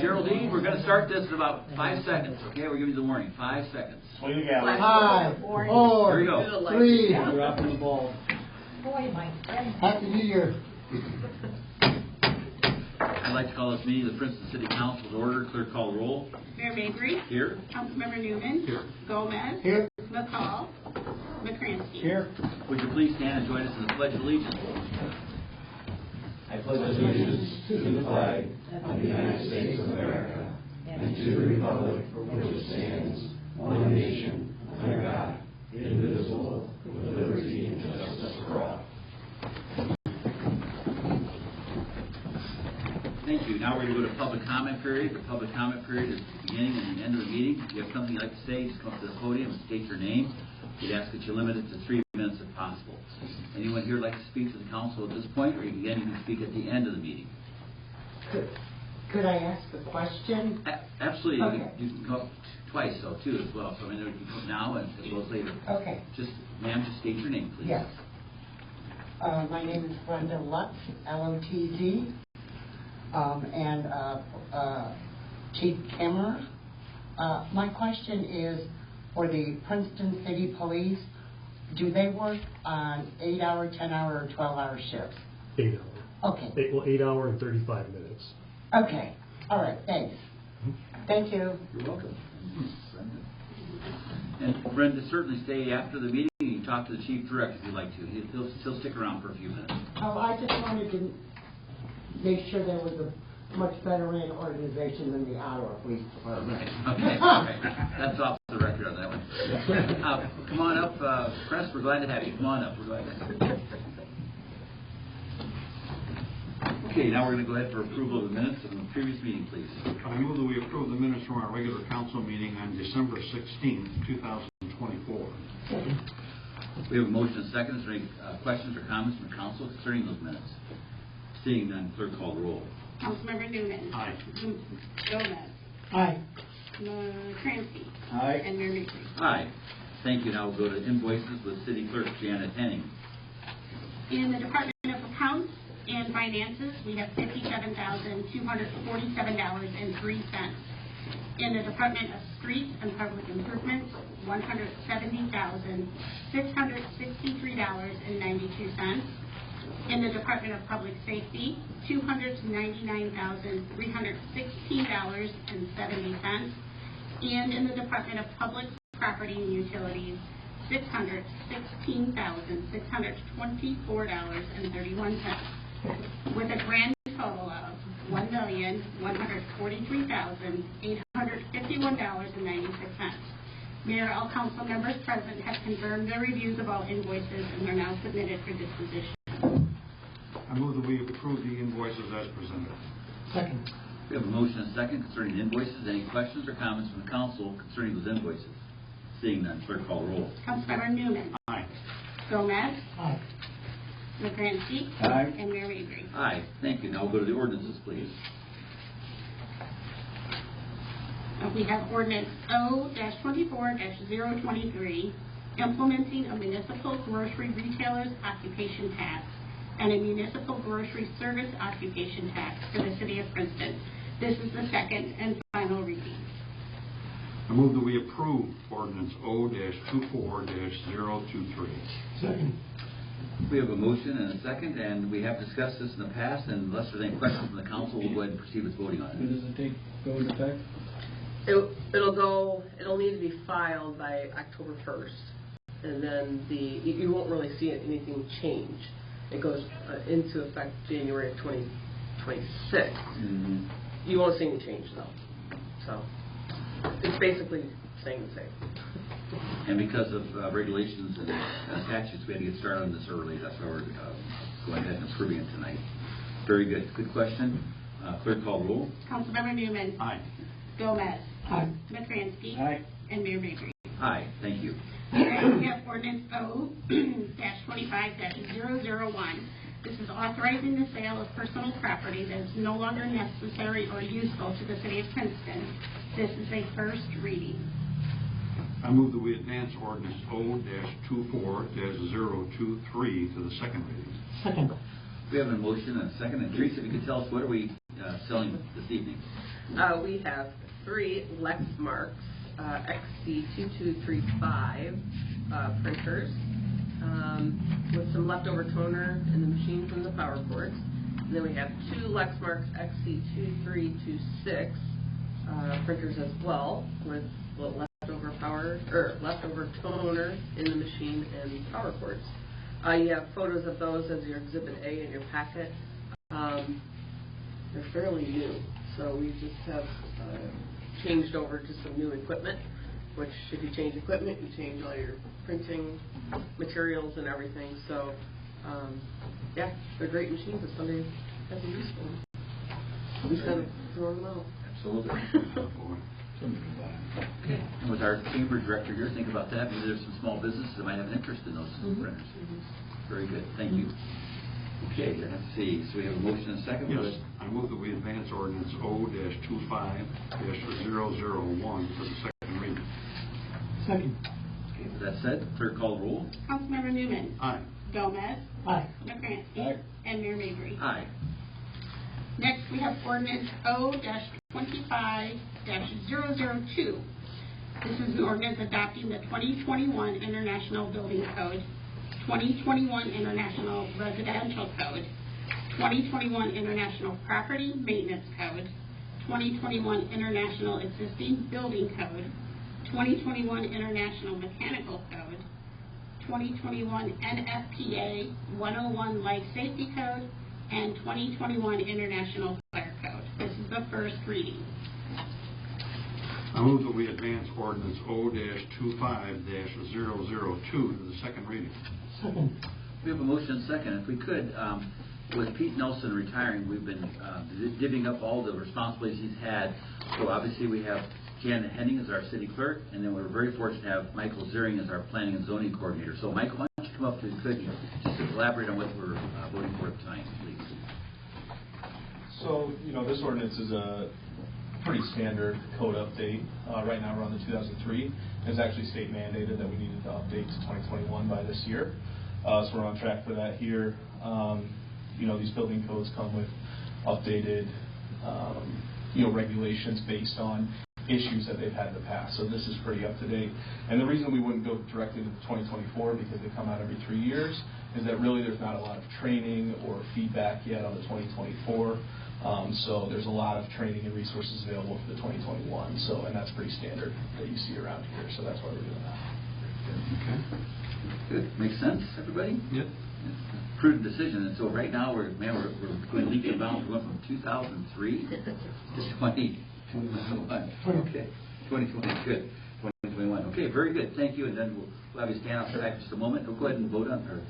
Geraldine, we're going to start this in about 5 seconds. Okay, we're giving you the warning. 5 seconds. 5, 4, Here we go. 3. Dropping the ball. Happy New Year. I'd like to call this meeting of the Princeton City Council's order. Clerk, call the roll. Mayor Mabry. Here. Councilmember Newman. Here. Gomez. Here. McCall. McCransky. Here. Would you please stand and join us in the Pledge of Allegiance? I pledge allegiance to the flag of the United States of America and to the republic for which it stands, one nation, under God, indivisible, with liberty and justice for all. Thank you. Now we're going to go to public comment period. The public comment period is the beginning and the end of the meeting. If you have something you'd like to say, just come up to the podium and state your name. We'd ask that you limit it to 3 minutes if possible. Anyone here like to speak to the council at this point, or you can speak at the end of the meeting? Could I ask a question? Absolutely. Okay. You can come up twice, though, too, as well. So I mean, you can come now and as well as later. Okay. Just, ma'am, just state your name, please. Yes. My name is Brenda Lutz, L-O-T-Z, and Chief Kimmer. My question is, for the Princeton City Police, do they work on 8-hour, 10-hour, or 12-hour shifts? 8 hour. Okay. 8 hour and 35 minutes. Okay. All right. Thanks. Thank you. You're welcome. And Brenda, certainly stay after the meeting and you can talk to the Chief Director if you'd like to. He'll stick around for a few minutes. Oh, I just wanted to make sure there was a much better ran organization than the Ottawa Police Department. Okay. That's off the record on that one. Come on up, press. We're glad to have you. Come on up. We're glad to have you. Okay, now we're going to go ahead for approval of the minutes of the previous meeting, please. I move that we approve the minutes from our regular council meeting on December 16th, 2024. We have a motion and a second. Is there any questions or comments from the council concerning those minutes? Seeing none, clerk call the roll. Councilmember Newman. Aye. Gomez. Aye. McCransky. Aye. And Mayor Mabry. Aye. Thank you. Now we'll go to invoices with City Clerk Janet Henning. In the Department of Accounts and Finances, we have $57,247.03. In the Department of Streets and Public Improvements, $170,663.92. In the Department of Public Safety, $299,316.70. And in the Department of Public Property and Utilities, $616,624.31, with a grand total of $1,143,851.96. Mayor, all council members present have confirmed their reviews of all invoices and are now submitted for disposition. I move that we approve the invoices as presented. Second. We have a motion and a second concerning invoices. Any questions or comments from the council concerning those invoices? Seeing none, clerk call roll. Councilmember Newman. Aye. Gomez. Aye. McCransky. Aye. And Mayor Mabry. Aye. Thank you. Now we'll go to the ordinances, please. We have ordinance O-24-023, implementing a municipal grocery retailer's occupation tax and a municipal grocery service occupation tax for the city of Princeton. This is the second and final reading. I move that we approve ordinance O-24-023. Second. We have a motion and a second, and we have discussed this in the past, and unless there's any questions from the council, we'll go ahead and proceed with voting on When it. does it go into effect? It'll need to be filed by October 1st, and then you won't really see anything change. It goes into effect January of 2026. Mm-hmm. You won't see any change though. So it's basically staying the same. And because of regulations and statutes, we had to get started on this early. That's why we're going ahead and approving it tonight. Very good. Good question. Clerk call roll. Councilmember Newman. Aye. Gomez. Aye. McCransky. Aye. And Mayor Mabry. Aye. Thank you. Next, we have ordinance O-25-001. This is authorizing the sale of personal property that is no longer necessary or useful to the city of Princeton. This is a first reading. I move that we advance ordinance O-24-03 to the second reading. Second. We have a motion and a second. And Teresa, if you could tell us, what are we selling this evening? We have 3 Lexmarks XC2235 printers with some leftover toner in the machine from the power cords. And then we have 2 Lexmarks XC2326 printers as well with leftover toner in the machine and power cords. You have photos of those as your Exhibit A in your packet. They're fairly new, so we just have changed over to some new equipment, which if you change equipment, you change all your printing materials and everything. So, yeah, they're great machines if somebody has a use for them. Instead of throwing them out. Absolutely. Okay. And with our chamber director here, think about that. Maybe there's some small businesses that might have an interest in those printers. Very good. Thank you. Okay, let's see. So we have a motion and a second. Yes, I move that we advance ordinance O-25-001 to the second reading. Second. Okay, with that said, clerk call the roll. Councilmember Newman. Aye. Gomez. Aye. McCransky. Aye. And Mayor Mabry. Aye. Next, we have ordinance O-25-002. This is an ordinance adopting the 2021 International Building Code, 2021 International Residential Code, 2021 International Property Maintenance Code, 2021 International Existing Building Code, 2021 International Mechanical Code, 2021 NFPA 101 Life Safety Code, and 2021 International Fire Code. This is the first reading. I move that we advance ordinance O-25-002 to the second reading. Second. We have a motion and a second. If we could, with Pete Nelson retiring, we've been divvying up all the responsibilities he's had. So obviously we have Jan Henning as our city clerk, and then we're very fortunate to have Michael Ziering as our planning and zoning coordinator. So Michael, why don't you come up if you could, just to elaborate on what we're voting for tonight, please. So, this ordinance is a pretty standard code update. Right now we're on the 2003. It's actually state mandated that we needed to update to 2021 by this year. So we're on track for that here. These building codes come with updated, regulations based on issues that they've had in the past. So this is pretty up to date. And the reason we wouldn't go directly to the 2024, because they come out every 3 years, is that really there's not a lot of training or feedback yet on the 2024. So there's a lot of training and resources available for the 2021. So, and that's pretty standard that you see around here. So that's why we're doing that. Okay. Good. Makes sense, everybody? Yep. Prudent decision. And so right now we're going leaps and bounds. We're going from 2003 to 2021. Okay. 2020. Good. 2021. Okay. Very good. Thank you. And then we'll have you stand outside just a moment. We'll go ahead and vote on her.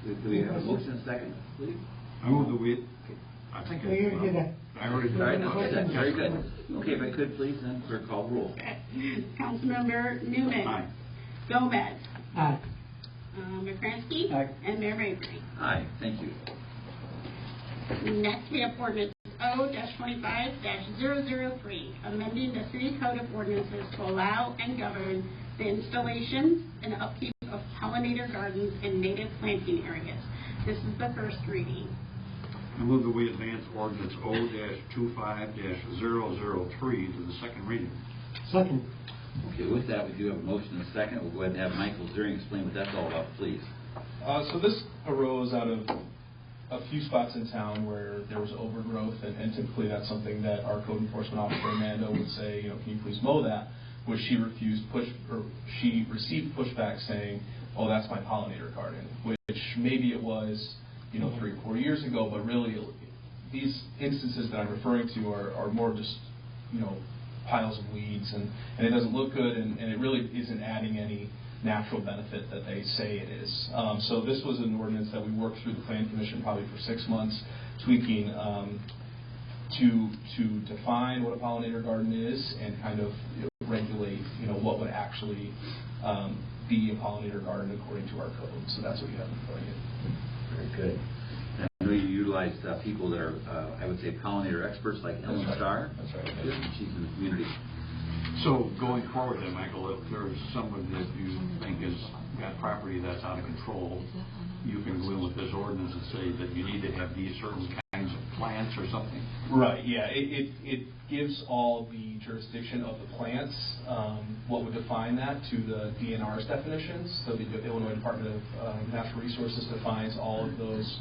Do we have a motion and a second, please? I move that we. I think I already did. All right. Very good. Okay. If I could, please, then clerk call the roll. Councilmember Newman. Aye. Gomez. Aye. McCransky. Aye. And Mayor Mabry. Aye. Thank you. Next, we have ordinance O-25-003, amending the City Code of Ordinances to allow and govern the installations and upkeep of pollinator gardens in native planting areas. This is the first reading. I move that we advance ordinance O-25-003 to the second reading. Second. Okay, with that, we do have a motion and a second. We'll go ahead and have Michael Ziering explain what that's all about, please. So this arose out of a few spots in town where there was overgrowth, and typically that's something that our code enforcement officer Amanda would say, can you please mow that? Which she she received pushback saying, oh, that's my pollinator garden, which maybe it was 3 or 4 years ago, but really these instances that I'm referring to are more just piles of weeds, and it doesn't look good, and it really isn't adding any natural benefit that they say it is. So this was an ordinance that we worked through the Plan Commission probably for 6 months, tweaking to define what a pollinator garden is and kind of regulate what would actually be a pollinator garden according to our code. So that's what you have in front of you. Very good. And I know you utilized people that are, I would say, pollinator experts like Ellen Starr. That's right. She's in the community. So going forward then, Michael, if there's someone that you think has got property that's out of control, you can go in with this ordinance and say that you need to have these certain kinds of plants or something? Right, yeah. It gives all the jurisdiction of the plants, what would define that to the DNR's definitions. So the Illinois Department of Natural Resources defines all of those,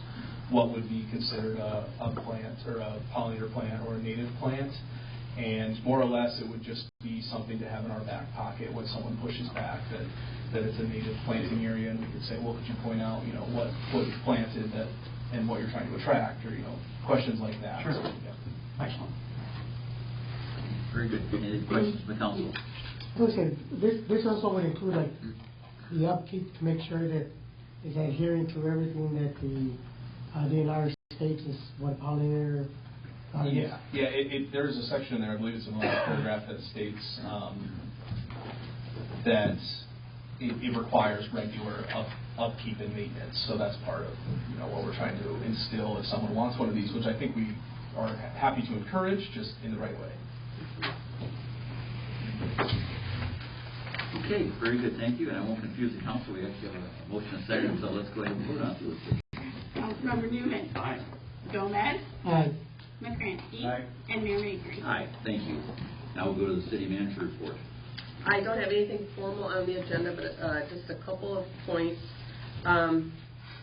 what would be considered a plant or a pollinator plant or a native plant. And more or less, it would just be something to have in our back pocket when someone pushes back that it's a native planting area, and we could say, well, could you point out, what you've planted that and what you're trying to attract, or questions like that. Sure. So, yeah. Excellent. Very good. Any questions from the council? Okay, this also would include like the upkeep to make sure that is adhering to everything that the DNR states is what pollinator. Yeah. There's a section in there, I believe it's in the last paragraph, that states that it requires regular upkeep and maintenance. So that's part of what we're trying to instill if someone wants one of these, which I think we are happy to encourage, just in the right way. Okay, very good. Thank you. And I won't confuse the council. We actually have a motion and second, so let's go ahead and vote on it. Councilmember Newman. Aye. Gomez. Aye. McCrankey. Aye. And Mayor Mabry. Aye, thank you. Now we'll go to the city manager report. I don't have anything formal on the agenda, but just a couple of points.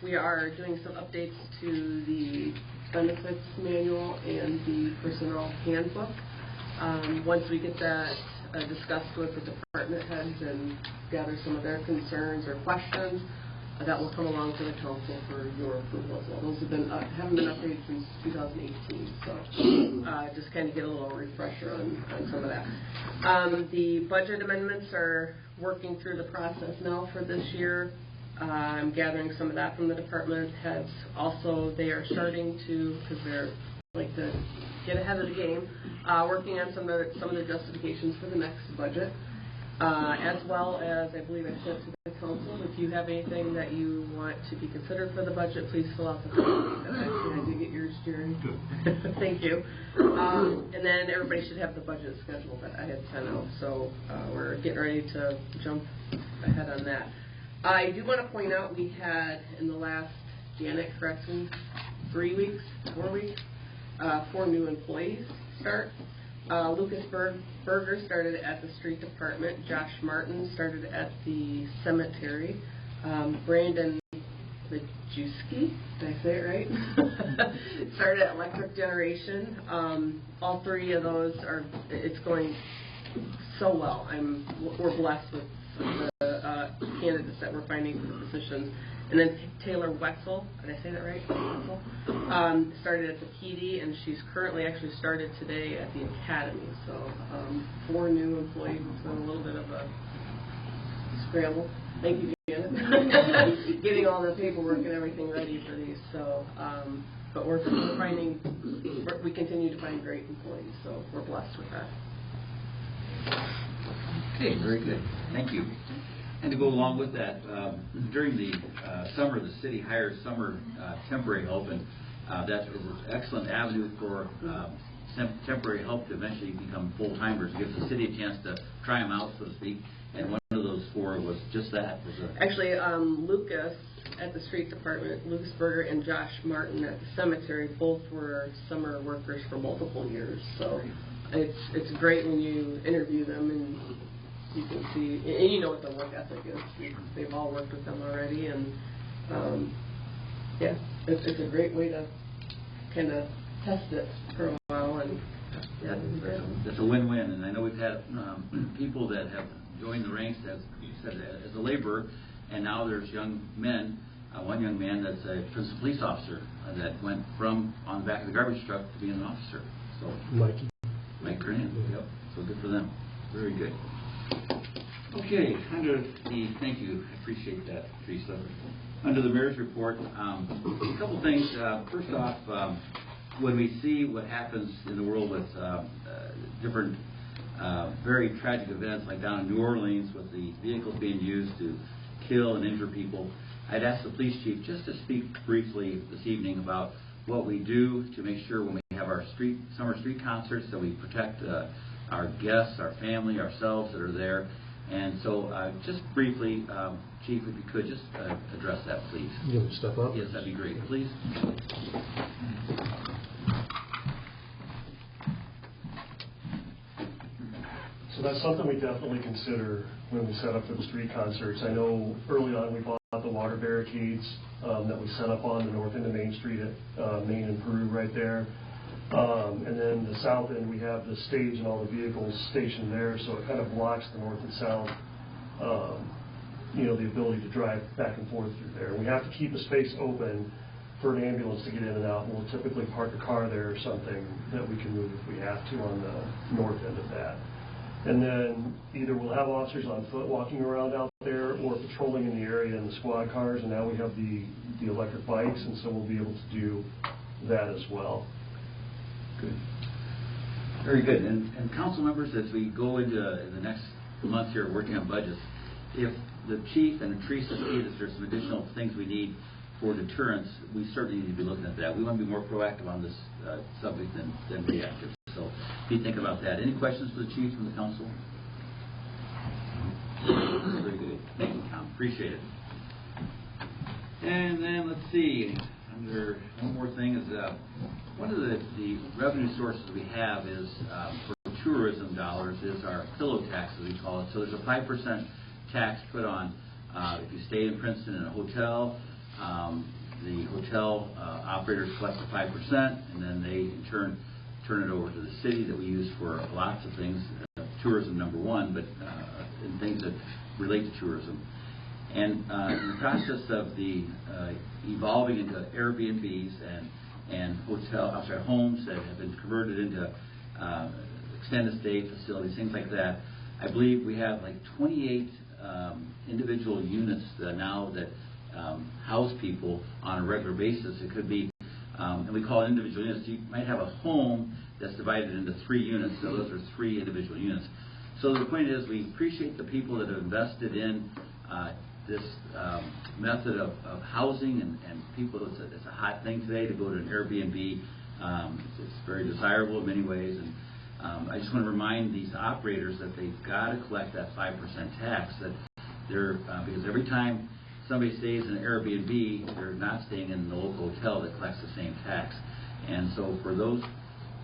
We are doing some updates to the benefits manual and the personnel handbook. Once we get that discussed with the department heads and gather some of their concerns or questions, that will come along to the council for your approval as well. Those haven't been updated since 2018, so just kind of get a little refresher on some of that. The budget amendments are working through the process now for this year. I'm gathering some of that from the department heads. Also, they are starting to, because they're like to get ahead of the game, working on some of the justifications for the next budget. As well as, I believe I sent to the council, if you have anything that you want to be considered for the budget, please fill out the form. Actually, I did get yours, Jerry. Good. Thank you. And then everybody should have the budget schedule that I had sent out. So we're getting ready to jump ahead on that. I do want to point out we had, in the last, Janet, correct me, 4 weeks, 4 new employees start. Lucas Berger started at the street department. Josh Martin started at the cemetery. Brandon Majewski, did I say it right? Started at electric generation. All 3 of those it's going so well. We're blessed with the candidates that we're finding for the positions. And then Taylor Wetzel, did I say that right? Wetzel, started at the PD, and she's currently actually started today at the academy. So 4 new employees. It's been a little bit of a scramble. Thank you, Janet. Getting all the paperwork and everything ready for these. So, but we're finding, we continue to find great employees. So we're blessed with that. Okay, very good. Thank you. And to go along with that, during the summer, the city hires summer temporary help, and that's an excellent avenue for temporary help to eventually become full-timers. It gives the city a chance to try them out, so to speak. And one of those 4 was just that. Actually, Lucas at the street department, Lucas Berger, and Josh Martin at the cemetery, both were summer workers for multiple years. So it's great when you interview them and you can see, and you know what their work ethic is. They've all worked with them already, and yeah, it's a great way to kind of test it for a while. And yeah, that's a win-win. And I know we've had people that have joined the ranks, as you said, as a laborer, and now there's young men. One young man that's a Princeton police officer that went from on the back of the garbage truck to being an officer. So Mike Graham. Yep. So good for them. Very good. Okay, thank you, I appreciate that, Teresa. Under the mayor's report, a couple things. First off, when we see what happens in the world with different very tragic events, like down in New Orleans with the vehicles being used to kill and injure people, I'd ask the police chief just to speak briefly this evening about what we do to make sure when we have our summer street concerts that we protect our guests, our family, ourselves that are there. And so just briefly, Chief, if you could just address that, please. You want to step up? Yes, that'd be great, please. So that's something we definitely consider when we set up for the street concerts. I know early on we bought the water barricades that we set up on the north end of Main Street at Main and Peru right there. And then the south end, we have the stage and all the vehicles stationed there, so it kind of blocks the north and south, the ability to drive back and forth through there. We have to keep a space open for an ambulance to get in and out, and we'll typically park a car there or something that we can move if we have to on the north end of that. And then either we'll have officers on foot walking around out there or patrolling in the area in the squad cars, and now we have the electric bikes, and so we'll be able to do that as well. Good. Very good. And council members, as we go into the next months here working on budgets, if the chief and Teresa see that there's some additional things we need for deterrence, we certainly need to be looking at that. We want to be more proactive on this subject than reactive. So be thinking about that. Any questions for the chief from the council? Very good. Thank you, Tom. Appreciate it. And then let's see. Under one more thing is one of the revenue sources we have is for tourism dollars is our pillow tax, as we call it. So there's a 5% tax put on if you stay in Princeton in a hotel. The hotel operators collect the 5%, and then they in turn turn it over to the city that we use for lots of things, tourism number one, but in things that relate to tourism. And in the process of the evolving into Airbnbs and homes that have been converted into extended stay facilities, things like that, I believe we have like 28 individual units now that house people on a regular basis. It could be, and we call it individual units. You might have a home that's divided into 3 units, so those are 3 individual units. So the point is, we appreciate the people that have invested in this method of housing, and people, it's a hot thing today to go to an Airbnb. It's very desirable in many ways, and I just want to remind these operators that they've got to collect that 5% tax. That they're because every time somebody stays in an Airbnb, they're not staying in the local hotel that collects the same tax. And so for those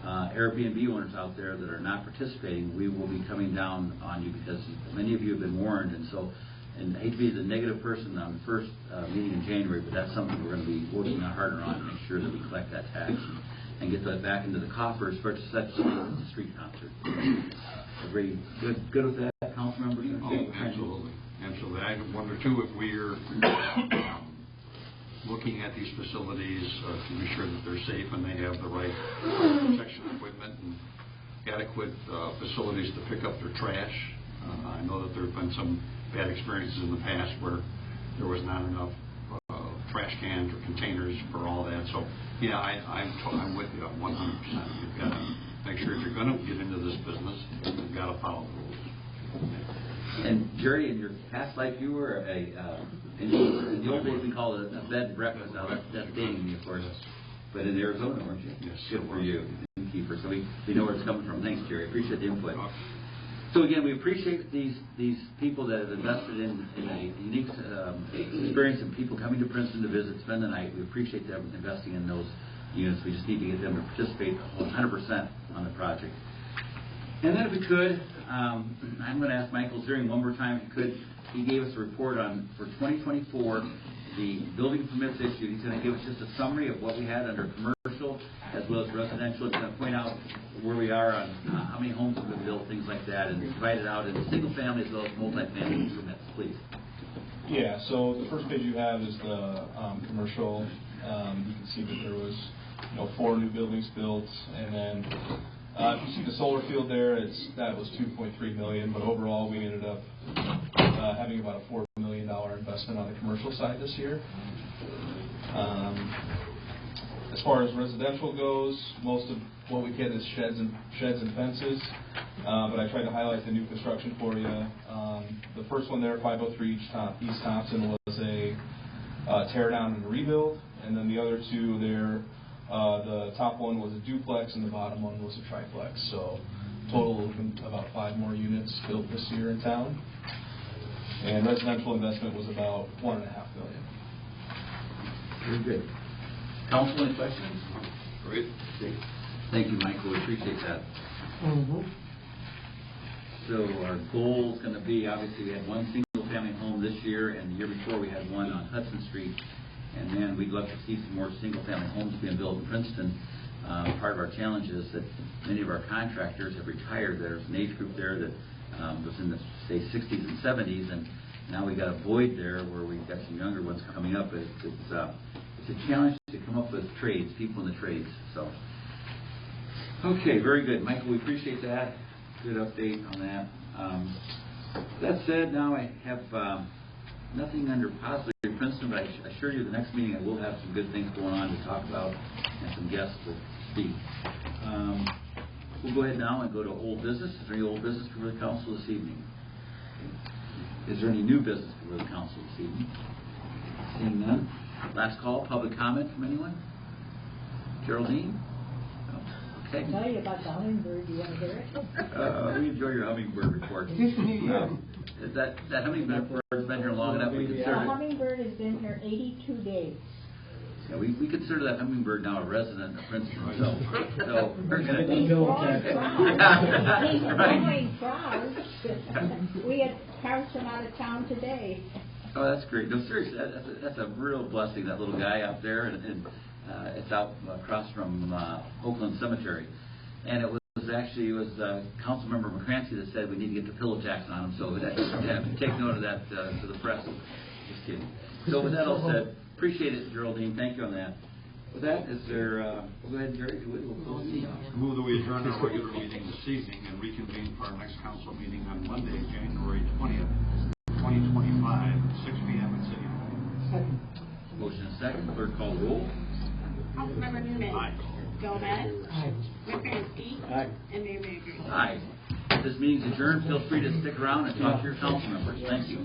Airbnb owners out there that are not participating, we will be coming down on you because many of you have been warned. And so, and I hate to be the negative person on the first meeting in January, but that's something we're going to be working harder on to make sure that we collect that tax and get that back into the coffers for such things as the street concert. Very good with that, council members? Oh, absolutely. Absolutely. I wonder, too, if we're looking at these facilities to be sure that they're safe and they have the right protection equipment and adequate facilities to pick up their trash. I know that there have been some bad experiences in the past where there was not enough trash cans or containers for all that. So, yeah, I'm with you 100%. You've got to make sure if you're going to get into this business, you've got to follow the rules. And Jerry, in your past life, you were in the old days we called it a bed and breakfast. Now that's dating me, of course. But in Arizona, weren't you? Yes. Good for you, Keeper. So we know where it's coming from. Thanks, Jerry. Appreciate the input. So again, we appreciate these people that have invested in a unique experience of people coming to Princeton to visit, spend the night. We appreciate them investing in those units. We just need to get them to participate 100% on the project. And then if we could, I'm going to ask Michael Ziering one more time if he could. He gave us a report on, for 2024, the building permits issued. He's going to give us just a summary of what we had under commercial as well as residential. He's going to point out where we are on how many homes have been built, things like that, and divide it out into single family as well as multi-family permits, please. Yeah, so the first page you have is the commercial. You can see that there was 4 new buildings built, and then if you see the solar field there, that was $2.3 million, but overall we ended up having about a $4 million investment on the commercial side this year. As far as residential goes, most of what we get is sheds and fences, but I tried to highlight the new construction for you. The first one there, 503 East Thompson, was a tear down and rebuild, and then the other 2 there, the top one was a duplex and the bottom one was a triplex. So total of about 5 more units built this year in town. And residential investment was about $1.5 million. Very good. Council, any questions? Great. Thank you, Michael. We appreciate that. So our goal is going to be, obviously, we had one single-family home this year, and the year before we had one on Hudson Street. And then we'd love to see some more single-family homes being built in Princeton. Part of our challenge is that many of our contractors have retired. There's an age group there that was in the, say, 60s and 70s, and now we got a void there where we've got some younger ones coming up. It's a challenge to come up with trades, people in the trades. So, okay, very good, Michael. We appreciate that. Good update on that. That said, now I have nothing under possibly Princeton, but I assure you the next meeting I will have some good things going on to talk about and some guests to speak. We'll go ahead now and go to old business. Is there any old business for the council this evening? Is there any new business for the council this evening? Seeing none. Last call, public comment from anyone? Geraldine? No. Okay. Tell you about the hummingbird. Do you want to hear it? We enjoy your hummingbird report. That hummingbird has been here long enough. We The consider hummingbird has been here 82 days. yeah, we consider that hummingbird now a resident of Princeton. So we're going He's to. growing frogs. He's growing frogs. We had Carson out of town today. Oh, that's great. No, seriously, that's a real blessing. That little guy out there, and it's out across from Oakland Cemetery, and it was Councilmember McCrancy that said we need to get the pillow jacks on him. So take note of that to the press. Just kidding. So with that all said, appreciate it, Geraldine. Thank you on that. With that, is there? Go ahead, Jerry. If you would, we'll close the meeting. Move that we adjourn our regular meeting this evening and reconvene for our next council meeting on Monday, January 20th, 2025, 6 p.m. at City Hall. Second. Motion and second. Clerk call the roll. Councilmember Nunez. Aye. Gomez. Aye. McCrankey. Aye. And Mayor Mabry. Aye. This meeting's adjourned. Feel free to stick around and talk to your council members. Thank you.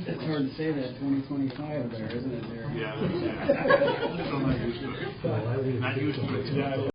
It's hard to say that 2025 there, isn't it, there? Yeah, that's Still not used to it. Not used to it.